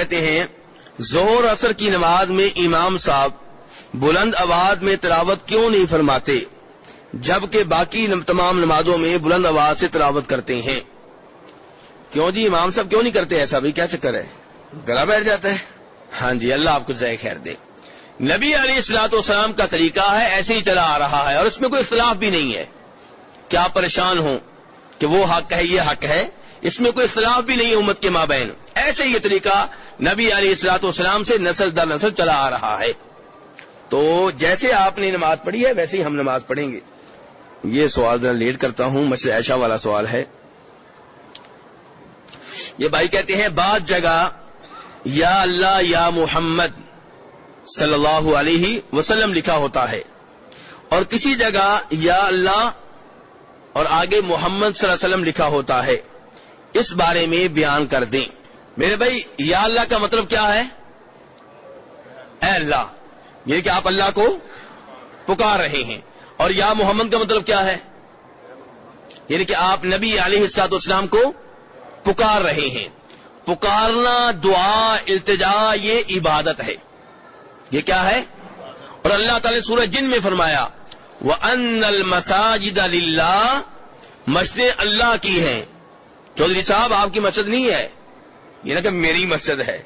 کہتے ہیں ظہر عصر کی نماز میں امام صاحب بلند آواز میں تلاوت کیوں نہیں فرماتے جبکہ باقی تمام نمازوں میں بلند آواز سے تلاوت کرتے ہیں؟ کیوں جی امام صاحب کیوں نہیں کرتے ایسا؟ بھی کیا چکر ہے؟ گلا بیٹھ جاتا ہے؟ ہاں جی، اللہ آپ کو جزائے خیر دے۔ نبی علیہ الصلوۃ والسلام کا طریقہ ہے، ایسے ہی چلا آ رہا ہے اور اس میں کوئی اختلاف بھی نہیں ہے کہ آپ پریشان ہوں کہ وہ حق ہے یہ حق ہے، اس میں کوئی اختلاف بھی نہیں ہے امت کے مابین۔ ایسے ہی یہ طریقہ نبی علیہ الصلوۃ والسلام سے نسل در نسل چلا آ رہا ہے۔ تو جیسے آپ نے نماز پڑھی ہے ویسے ہی ہم نماز پڑھیں گے۔ یہ سوال ذرا لیٹ کرتا ہوں، مسجد عائشہ والا سوال ہے۔ یہ بھائی کہتے ہیں بعض جگہ یا اللہ یا محمد صلی اللہ علیہ وسلم لکھا ہوتا ہے اور کسی جگہ یا اللہ اور آگے محمد صلی اللہ علیہ وسلم لکھا ہوتا ہے، اس بارے میں بیان کر دیں۔ میرے بھائی یا اللہ کا مطلب کیا ہے؟ اے اللہ، یہ کہ آپ اللہ کو پکار رہے ہیں، اور یا محمد کا مطلب کیا ہے؟ یعنی کہ آپ نبی علیہ الصلوۃ والسلام کو پکار رہے ہیں۔ پکارنا، دعا، التجا، یہ عبادت ہے۔ یہ کیا ہے؟ اور اللہ تعالی نے سورہ جن میں فرمایا وَأَنَّ الْمَسَاجِدَ لِلَّهِ، مسجدیں اللہ کی ہیں۔ چودھری صاحب آپ کی مسجد نہیں ہے، یہ نہ کہ میری مسجد ہے،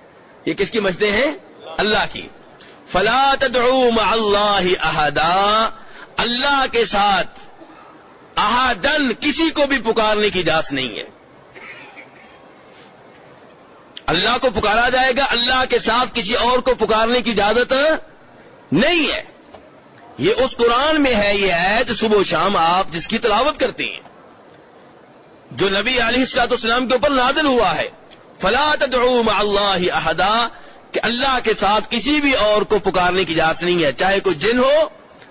یہ کس کی مسجدیں ہیں؟ اللہ کی۔ فَلَا تَدْعُوا مَعَ اللَّهِ أَحَدًا، اللہ کے ساتھ احدن کسی کو بھی پکارنے کی اجازت نہیں ہے۔ اللہ کو پکارا جائے گا، اللہ کے ساتھ کسی اور کو پکارنے کی اجازت نہیں ہے۔ یہ اس قرآن میں ہے، یہ آیت صبح و شام آپ جس کی تلاوت کرتے ہیں، جو نبی علیہ الصلوۃ والسلام کے اوپر نازل ہوا ہے۔ فلا تدعوا مع اللہ احدا، کہ اللہ کے ساتھ کسی بھی اور کو پکارنے کی اجازت نہیں ہے، چاہے کوئی جن ہو،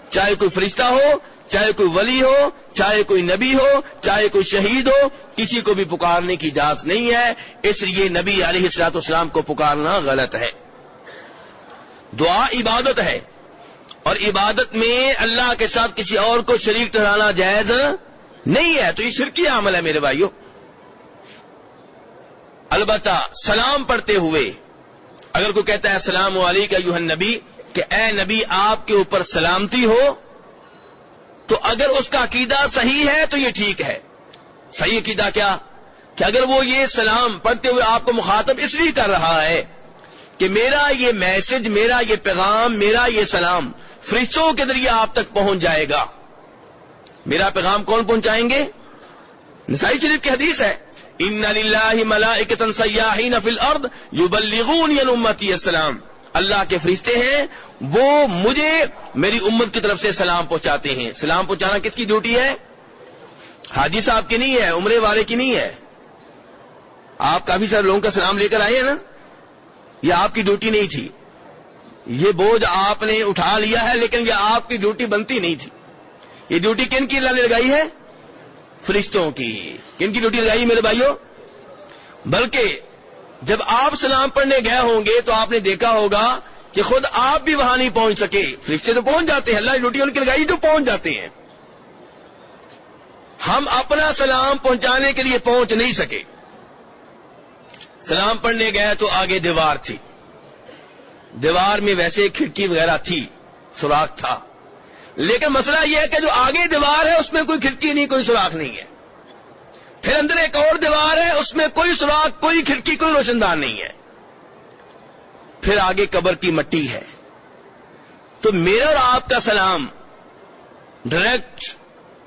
چاہے کوئی فرشتہ ہو، چاہے کوئی ولی ہو، چاہے کوئی نبی ہو، چاہے کوئی شہید ہو، کسی کو بھی پکارنے کی اجازت نہیں ہے۔ اس لیے نبی علیہ الصلوۃ والسلام کو پکارنا غلط ہے۔ دعا عبادت ہے، اور عبادت میں اللہ کے ساتھ کسی اور کو شریک ٹھہرانا جائز نہیں ہے، تو یہ شرکی عمل ہے میرے بھائیو۔ البتہ سلام پڑھتے ہوئے اگر کوئی کہتا ہے السلام علیکم ایھا النبی، کہ اے نبی آپ کے اوپر سلامتی ہو، تو اگر اس کا عقیدہ صحیح ہے تو یہ ٹھیک ہے۔ صحیح عقیدہ کیا؟ کہ اگر وہ یہ سلام پڑھتے ہوئے آپ کو مخاطب اس لیے کر رہا ہے کہ میرا یہ میسج، میرا یہ پیغام، میرا یہ سلام فرشتوں کے ذریعے آپ تک پہنچ جائے گا۔ میرا پیغام کون پہنچائیں گے؟ نسائی شریف کی حدیث ہے ان للہ ملائکۃ سیاحین فی الارض یبلغون عن امتی السلام، اللہ کے فرشتے ہیں وہ مجھے میری امت کی طرف سے سلام پہنچاتے ہیں۔ سلام پہنچانا کس کی ڈیوٹی ہے؟ حاجی صاحب کی نہیں ہے، عمرے والے کی نہیں ہے۔ آپ کافی سارے لوگوں کا سلام لے کر آئے ہیں نا، یہ آپ کی ڈیوٹی نہیں تھی، یہ بوجھ آپ نے اٹھا لیا ہے، لیکن یہ آپ کی ڈیوٹی بنتی نہیں تھی۔ یہ ڈیوٹی کن کی اللہ نے لگائی ہے؟ فرشتوں کی۔ کن کی ڈیوٹی لگائی میرے بھائیوں؟ بلکہ جب آپ سلام پڑھنے گئے ہوں گے تو آپ نے دیکھا ہوگا کہ خود آپ بھی وہاں نہیں پہنچ سکے، فرشتے تو پہنچ جاتے ہیں، اللہ کی ڈیوٹی ان کی لگائی تو پہنچ جاتے ہیں۔ ہم اپنا سلام پہنچانے کے لیے پہنچ نہیں سکے۔ سلام پڑھنے گئے تو آگے دیوار تھی، دیوار میں ویسے کھڑکی وغیرہ تھی، سوراخ تھا، لیکن مسئلہ یہ ہے کہ جو آگے دیوار ہے اس میں کوئی کھڑکی نہیں، کوئی سوراخ نہیں ہے۔ پھر اندر ایک اور دیوار ہے، اس میں کوئی سوراخ، کوئی کھڑکی، کوئی روشن دان نہیں ہے۔ پھر آگے قبر کی مٹی ہے۔ تو میرا اور آپ کا سلام ڈائریکٹ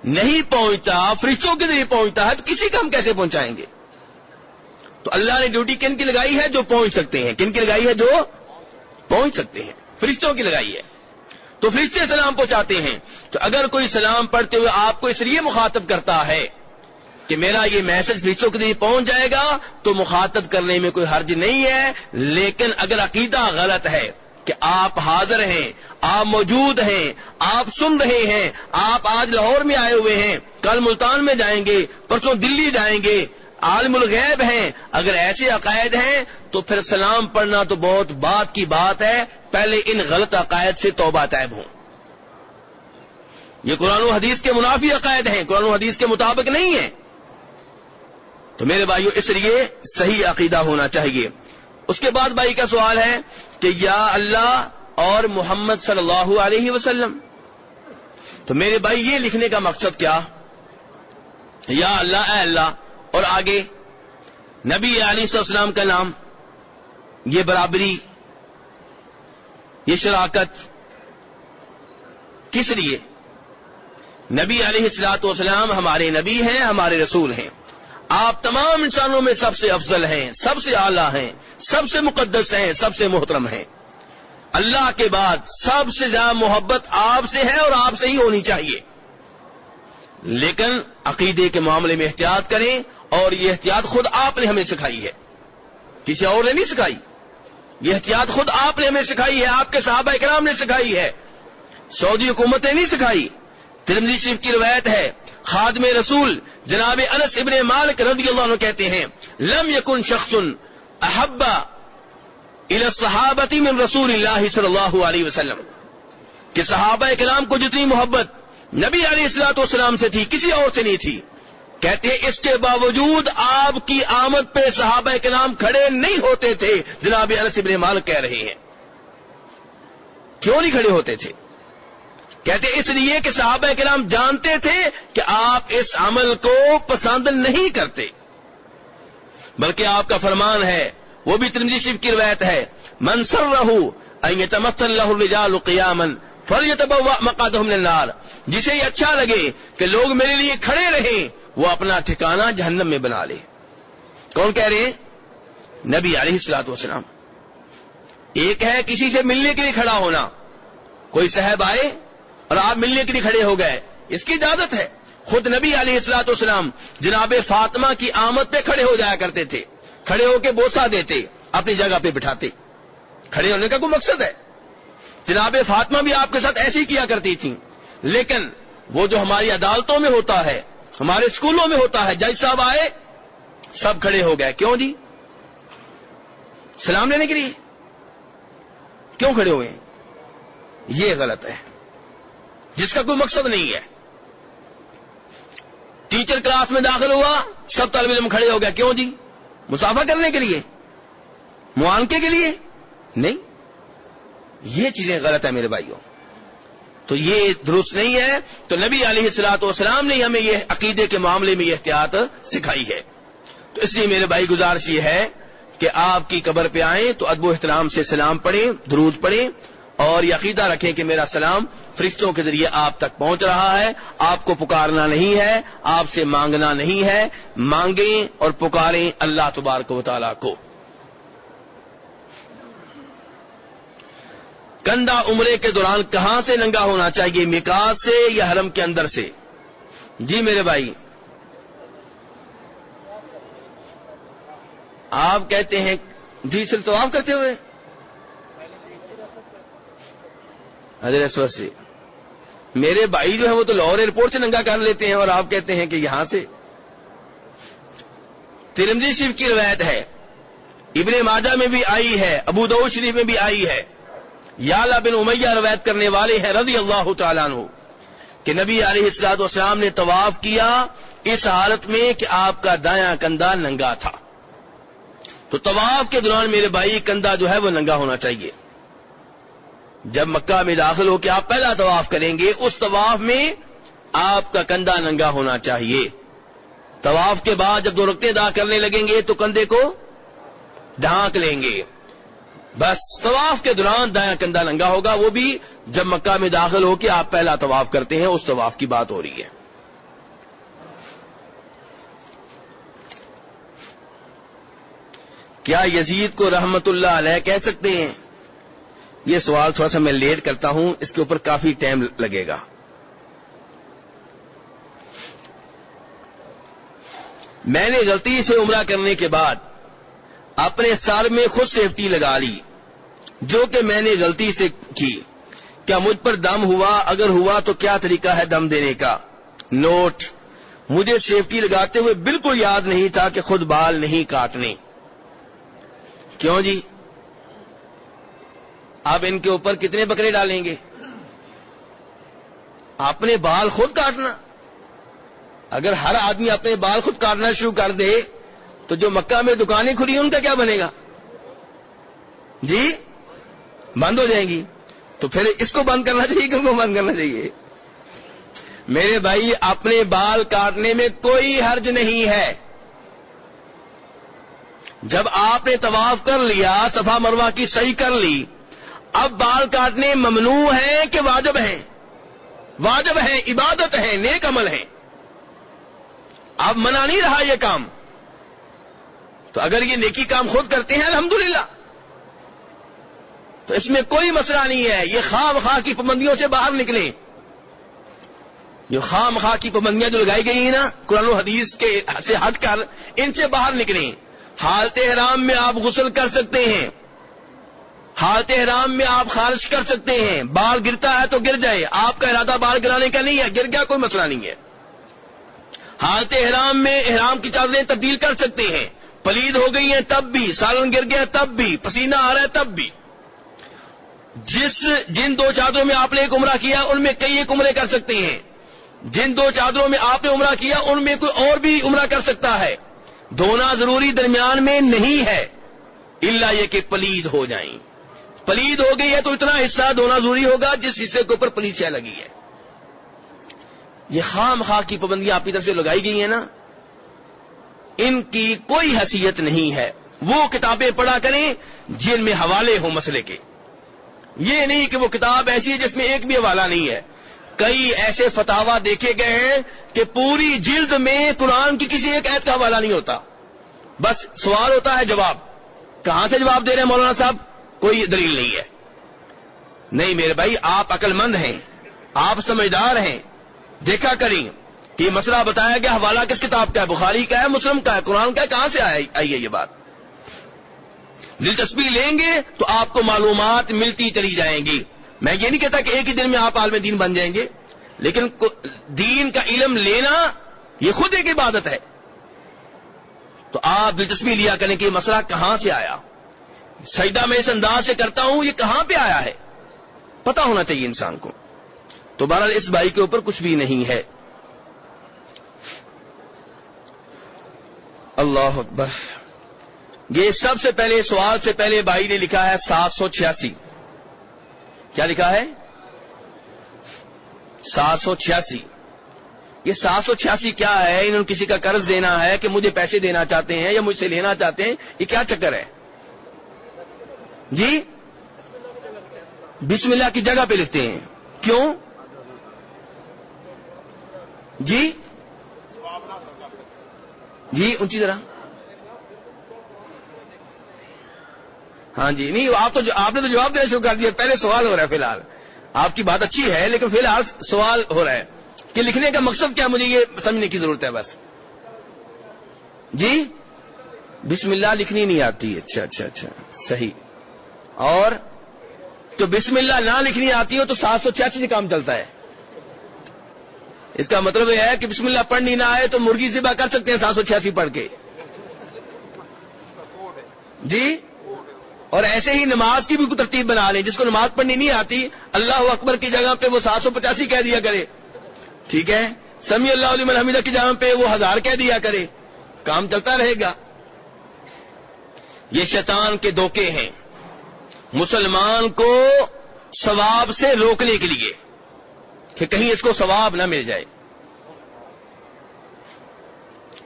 نہیں پہنچتا، فرشتوں کے ذریعے پہنچتا ہے، تو کسی کا ہم کیسے پہنچائیں گے؟ تو اللہ نے ڈیوٹی کن کی لگائی ہے؟ جو پہنچ سکتے ہیں۔ کن کی لگائی ہے؟ جو پہنچ سکتے ہیں، فرشتوں کی لگائی ہے۔ تو فرشتے سلام پہنچاتے ہیں۔ تو اگر کوئی سلام پڑھتے ہوئے آپ کو اس لیے مخاطب کرتا ہے کہ میرا یہ میسج فرشتوں کے لیے پہنچ جائے گا، تو مخاطب کرنے میں کوئی حرج نہیں ہے۔ لیکن اگر عقیدہ غلط ہے کہ آپ حاضر ہیں، آپ موجود ہیں، آپ سن رہے ہیں، آپ آج لاہور میں آئے ہوئے ہیں، کل ملتان میں جائیں گے، پرسوں دلی جائیں گے، عالم الغیب ہیں، اگر ایسے عقائد ہیں تو پھر سلام پڑھنا تو بہت بات کی بات ہے۔ پہلے ان غلط عقائد سے توبہ طیب ہوں۔ یہ قرآن و حدیث کے منافی عقائد ہیں، قرآن و حدیث کے مطابق نہیں ہیں۔ تو میرے بھائیو اس لیے صحیح عقیدہ ہونا چاہیے۔ اس کے بعد بھائی کا سوال ہے کہ یا اللہ اور محمد صلی اللہ علیہ وسلم. تو میرے بھائی یہ لکھنے کا مقصد کیا؟ یا اللہ، اے اللہ، اور آگے نبی علیہ السلام کا نام، یہ برابری، یہ شراکت کس لیے؟ نبی علیہ الصلوۃ والسلام ہمارے نبی ہیں، ہمارے رسول ہیں. آپ تمام انسانوں میں سب سے افضل ہیں، سب سے اعلیٰ ہیں، سب سے مقدس ہیں، سب سے محترم ہیں. اللہ کے بعد سب سے زیادہ محبت آپ سے ہے اور آپ سے ہی ہونی چاہیے. لیکن عقیدے کے معاملے میں احتیاط کریں، اور یہ احتیاط خود آپ نے ہمیں سکھائی ہے، کسی اور نے نہیں سکھائی. یہ احتیاط خود آپ نے ہمیں سکھائی ہے، آپ کے صحابہ کرام نے سکھائی ہے، سعودی حکومت نے نہیں سکھائی. ترمذی شریف کی روایت ہے، خادم رسول جناب انس ابن مالک رضی اللہ عنہ کہتے ہیں، لم یکن شخص احب الى الصحابہ من رسول اللہ صلی اللہ علیہ وسلم، کہ صحابہ کرام کو جتنی محبت نبی علیہ الصلوۃ والسلام سے تھی کسی اور سے نہیں تھی. کہتے ہیں اس کے باوجود آپ کی آمد پہ صحابہ کرام کھڑے نہیں ہوتے تھے. جناب انس ابن مالک کہہ رہے ہیں کیوں نہیں کھڑے ہوتے تھے؟ کہتے اس لیے کہ صحابہ کرام جانتے تھے کہ آپ اس عمل کو پسند نہیں کرتے. بلکہ آپ کا فرمان ہے، وہ بھی ترمذی شریف کی روایت ہے، من سرہ ان یتمثل له الرجال قیاما فلیتبوأ مقعده من النار، جسے یہ اچھا لگے کہ لوگ میرے لیے کھڑے رہیں، وہ اپنا ٹھکانہ جہنم میں بنا لے. کون کہہ رہے ہیں؟ نبی علیہ الصلوۃ والسلام. ایک ہے کسی سے ملنے کے لیے کھڑا ہونا، کوئی صاحب آئے اور آپ ملنے کے لیے کھڑے ہو گئے، اس کی اجازت ہے. خود نبی علیہ الصلوۃ والسلام جناب فاطمہ کی آمد پہ کھڑے ہو جایا کرتے تھے، کھڑے ہو کے بوسہ دیتے، اپنی جگہ پہ بٹھاتے. کھڑے ہونے کا کوئی مقصد ہے. جناب فاطمہ بھی آپ کے ساتھ ایسے ہی کیا کرتی تھیں. لیکن وہ جو ہماری عدالتوں میں ہوتا ہے، ہمارے اسکولوں میں ہوتا ہے، جج صاحب آئے سب کھڑے ہو گئے، کیوں جی؟ سلام لینے کے لیے کیوں کھڑے ہوئے ہیں؟ یہ غلط ہے، جس کا کوئی مقصد نہیں ہے. ٹیچر کلاس میں داخل ہوا، سب طالب علم کھڑے ہو گئے، کیوں جی؟ مسافہ کرنے کے لیے، معانقے کے لیے نہیں. یہ چیزیں غلط ہیں میرے بھائیوں، تو یہ درست نہیں ہے. تو نبی علیہ الصلوۃ والسلام نے ہمیں یہ عقیدے کے معاملے میں یہ احتیاط سکھائی ہے. تو اس لیے میرے بھائی گزارش یہ ہے کہ آپ کی قبر پہ آئیں تو ادب و احترام سے سلام پڑھیں، درود پڑھیں، اور یہ عقیدہ رکھیں کہ میرا سلام فرشتوں کے ذریعے آپ تک پہنچ رہا ہے. آپ کو پکارنا نہیں ہے، آپ سے مانگنا نہیں ہے. مانگیں اور پکاریں اللہ تبارک و تعالیٰ کو. کندھا عمرے کے دوران کہاں سے ننگا ہونا چاہیے، میقات سے یا حرم کے اندر سے؟ جی میرے بھائی، آپ کہتے ہیں جی صرف طواف کرتے ہوئے حضرت اسود سے. میرے بھائی جو ہے وہ تو لاہور ایئرپورٹ سے ننگا کر لیتے ہیں، اور آپ کہتے ہیں کہ یہاں سے. ترمذی شریف کی روایت ہے، ابن ماجہ میں بھی آئی ہے، ابو داؤد شریف میں بھی آئی ہے، یعلا بن امیہ روایت کرنے والے ہیں رضی اللہ تعالیٰ عنہ، کہ نبی علیہ الصلوۃ والسلام نے طواف کیا اس حالت میں کہ آپ کا دایاں کندھا ننگا تھا. تو طواف کے دوران میرے بھائی کندھا جو ہے وہ ننگا ہونا چاہیے. جب مکہ میں داخل ہو کے آپ پہلا طواف کریں گے، اس طواف میں آپ کا کندھا ننگا ہونا چاہیے. طواف کے بعد جب 2 رکعتیں ادا کرنے لگیں گے تو کندھے کو ڈھانک لیں گے. بس طواف کے دوران دایاں کندھا ننگا ہوگا، وہ بھی جب مکہ میں داخل ہو کے آپ پہلا طواف کرتے ہیں، اس طواف کی بات ہو رہی ہے. کیا یزید کو رحمت اللہ علیہ کہہ سکتے ہیں؟ یہ سوال تھوڑا سا میں لیٹ کرتا ہوں، اس کے اوپر کافی ٹائم لگے گا. میں نے غلطی سے عمرہ کرنے کے بعد اپنے سر میں خود سیفٹی لگا لی، جو کہ میں نے غلطی سے کی. کیا مجھ پر دم ہوا؟ اگر ہوا تو کیا طریقہ ہے دم دینے کا؟ نوٹ: مجھے سیفٹی لگاتے ہوئے بالکل یاد نہیں تھا کہ خود بال نہیں کاٹنے. کیوں جی؟ آپ ان کے اوپر کتنے بکرے ڈالیں گے؟ اپنے بال خود کاٹنا؟ اگر ہر آدمی اپنے بال خود کاٹنا شروع کر دے تو جو مکہ میں دکانیں کھلی ہیں ان کا کیا بنے گا؟ جی بند ہو جائیں گی. تو پھر اس کو بند کرنا چاہیے کہ ان کو بند کرنا چاہیے؟ میرے بھائی اپنے بال کاٹنے میں کوئی حرج نہیں ہے. جب آپ نے طواف کر لیا، صفا مروہ کی سعی کر لی، اب بال کاٹنے ممنوع ہیں کہ واجب ہیں؟ واجب ہیں، عبادت ہیں، نیک عمل ہیں. اب منع نہیں رہا یہ کام. تو اگر یہ نیکی کام خود کرتے ہیں الحمدللہ، تو اس میں کوئی مسئلہ نہیں ہے. یہ خواہ مخواہ کی پابندیوں سے باہر نکلیں. جو خواہ مخواہ کی پابندیاں جو لگائی گئی ہیں نا قرآن و حدیث کے سے ہٹ کر، ان سے باہر نکلیں. حالت احرام میں آپ غسل کر سکتے ہیں، حالت احرام میں آپ خارج کر سکتے ہیں. بال گرتا ہے تو گر جائے، آپ کا ارادہ بال گرانے کا نہیں ہے، گر گیا کوئی مسئلہ نہیں ہے. حالت احرام میں احرام کی چادریں تبدیل کر سکتے ہیں. پلید ہو گئی ہیں تب بھی، سالن گر گیا تب بھی، پسینہ آ رہا ہے تب بھی. جن 2 چادروں میں آپ نے ایک عمرہ کیا ان میں کئی ایک عمرے کر سکتے ہیں. جن 2 چادروں میں آپ نے عمرہ کیا ان میں کوئی اور بھی عمرہ کر سکتا ہے. دھونا ضروری درمیان میں نہیں ہے، الا یہ کہ پلید ہو جائیں. پلید ہو گئی ہے تو اتنا حصہ دھونا ضروری ہوگا جس حصے کے اوپر پلید شے لگی ہے. یہ خواہ مخواہ کی پابندیاں آپ کی طرف سے لگائی گئی ہیں نا، ان کی کوئی حیثیت نہیں ہے. وہ کتابیں پڑھا کریں جن میں حوالے ہوں مسئلے کے. یہ نہیں کہ وہ کتاب ایسی ہے جس میں ایک بھی حوالہ نہیں ہے. کئی ایسے فتاوا دیکھے گئے ہیں کہ پوری جلد میں قرآن کی کسی ایک آیت کا حوالہ نہیں ہوتا، بس سوال ہوتا ہے جواب. کہاں سے جواب دے رہے ہیں مولانا صاحب؟ کوئی دلیل نہیں ہے. نہیں میرے بھائی، آپ عقل مند ہیں، آپ سمجھدار ہیں. دیکھا کریں کہ یہ مسئلہ بتایا گیا، حوالہ کس کتاب کا ہے؟ بخاری کا ہے، مسلم کا ہے، قرآن کا ہے؟ کہاں سے آئی ہے یہ بات؟ دلچسپی لیں گے تو آپ کو معلومات ملتی چلی جائیں گی. میں یہ نہیں کہتا کہ ایک ہی دن میں آپ عالم دین بن جائیں گے، لیکن دین کا علم لینا یہ خود ایک عبادت ہے. تو آپ دلچسپی لیا کریں کہ یہ مسئلہ کہاں سے آیا. سجدہ میں اس انداز سے کرتا ہوں، یہ کہاں پہ آیا ہے، پتہ ہونا چاہیے انسان کو. تو بہرحال اس بھائی کے اوپر کچھ بھی نہیں ہے. اللہ اکبر. یہ سب سے پہلے سوال سے پہلے بھائی نے لکھا ہے 786. کیا لکھا ہے؟ 786. یہ 786 کیا ہے؟ انہوں نے کسی کا قرض دینا ہے کہ مجھے پیسے دینا چاہتے ہیں یا مجھ سے لینا چاہتے ہیں؟ یہ کیا چکر ہے جی؟ بسم اللہ کی جگہ پہ لکھتے ہیں، کیوں جی؟ جی اونچی طرح. ہاں جی، نہیں آپ نے تو جواب دینا شروع کر دیا. پہلے سوال ہو رہا ہے. فی الحال آپ کی بات اچھی ہے لیکن فی الحال سوال ہو رہا ہے کہ لکھنے کا مقصد کیا، مجھے یہ سمجھنے کی ضرورت ہے بس. جی بسم اللہ لکھنی نہیں آتی. اچھا صحیح. اور تو بسم اللہ نہ لکھنی آتی ہو تو 786 سے کام چلتا ہے. اس کا مطلب یہ ہے کہ بسم اللہ پڑھنی نہ آئے تو مرغی ذبح کر سکتے ہیں 786 پڑھ کے. جی اور ایسے ہی نماز کی بھی کوئی ترتیب بنا لیں. جس کو نماز پڑھنی نہیں آتی اللہ اکبر کی جگہ پہ وہ 785 کہہ دیا کرے، ٹھیک ہے. سمی اللہ لمن حمیدہ کی جگہ پہ وہ 1000 کہہ دیا کرے، کام چلتا رہے گا. یہ شیطان کے دھوکے ہیں مسلمان کو ثواب سے روکنے کے لیے کہ کہیں اس کو ثواب نہ مل جائے.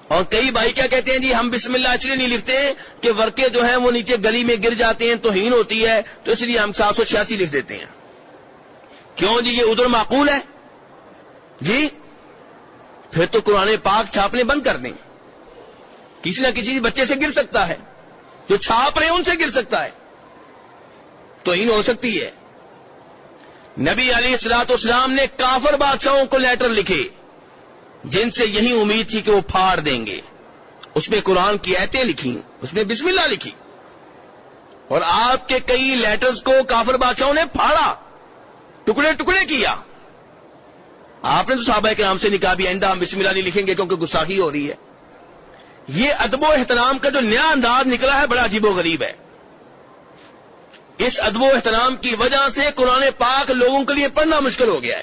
اور کئی بھائی کیا کہتے ہیں، جی ہم بسم اللہ اس لیے نہیں لکھتے کہ ورقے جو ہیں وہ نیچے گلی میں گر جاتے ہیں، توہین ہوتی ہے، تو اس لیے ہم 786 لکھ دیتے ہیں. کیوں جی؟ یہ ادھر معقول ہے جی؟ پھر تو قرآن پاک چھاپنے بند کر دیں. کسی نہ کسی بچے سے گر سکتا ہے، جو چھاپ رہے ہیں ان سے گر سکتا ہے، توہین ہو سکتی ہے. نبی علیہ الصلوۃ والسلام نے کافر بادشاہوں کو لیٹر لکھے جن سے یہی امید تھی کہ وہ پھاڑ دیں گے. اس میں قرآن کی آیتیں لکھی، اس میں بسم اللہ لکھی. اور آپ کے کئی لیٹرز کو کافر بادشاہوں نے پھاڑا، ٹکڑے ٹکڑے کیا. آپ نے تو صحابہ کرام سے نکاح بھی آئندہ ہم بسم اللہ نہیں لکھیں گے کیونکہ گستاخی ہو رہی ہے. یہ ادب و احترام کا جو نیا انداز نکلا ہے بڑا عجیب و غریب ہے. اس ادب و احترام کی وجہ سے قرآن پاک لوگوں کے لیے پڑھنا مشکل ہو گیا ہے.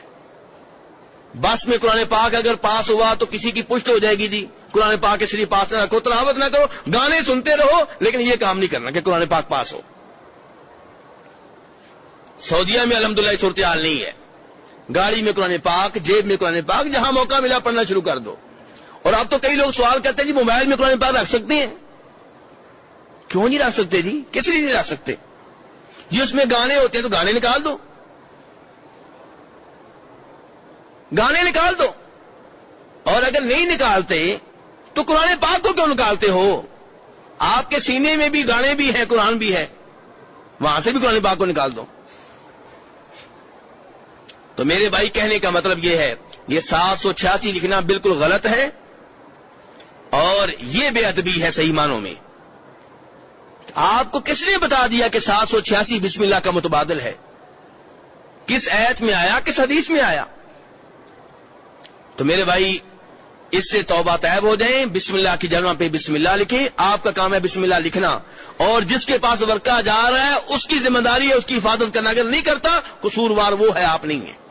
بس میں قرآن پاک اگر پاس ہوا تو کسی کی پشت ہو جائے گی، جی قرآن پاک کے شریف پاس نہ رکھو، تلاوت نہ کرو، گانے سنتے رہو، لیکن یہ کام نہیں کرنا کہ قرآن پاک پاس ہو. سعودیہ میں الحمدللہ صورتحال نہیں ہے. گاڑی میں قرآن پاک، جیب میں قرآن پاک، جہاں موقع ملا پڑھنا شروع کر دو. اور اب تو کئی لوگ سوال کرتے ہیں جی موبائل میں قرآن پاک رکھ سکتے ہیں؟ کیوں نہیں رکھ سکتے جی؟ کس لیے نہیں رکھ سکتے جی؟ اس میں گانے ہوتے ہیں تو گانے نکال دو، گانے نکال دو. اور اگر نہیں نکالتے تو قرآن پاک کو کیوں نکالتے ہو؟ آپ کے سینے میں بھی گانے بھی ہیں، قرآن بھی ہے، وہاں سے بھی قرآن پاک کو نکال دو. تو میرے بھائی کہنے کا مطلب یہ ہے، یہ 786 لکھنا بالکل غلط ہے اور یہ بے ادبی ہے صحیح معنوں میں. آپ کو کس نے بتا دیا کہ 786 بسم اللہ کا متبادل ہے؟ کس آیت میں آیا، کس حدیث میں آیا؟ تو میرے بھائی اس سے توبہ طیب ہو جائیں. بسم اللہ کی جگہ پہ بسم اللہ لکھیں. آپ کا کام ہے بسم اللہ لکھنا، اور جس کے پاس ورقہ جا رہا ہے اس کی ذمہ داری ہے اس کی حفاظت کرنا. اگر نہیں کرتا قصوروار وہ ہے، آپ نہیں ہیں.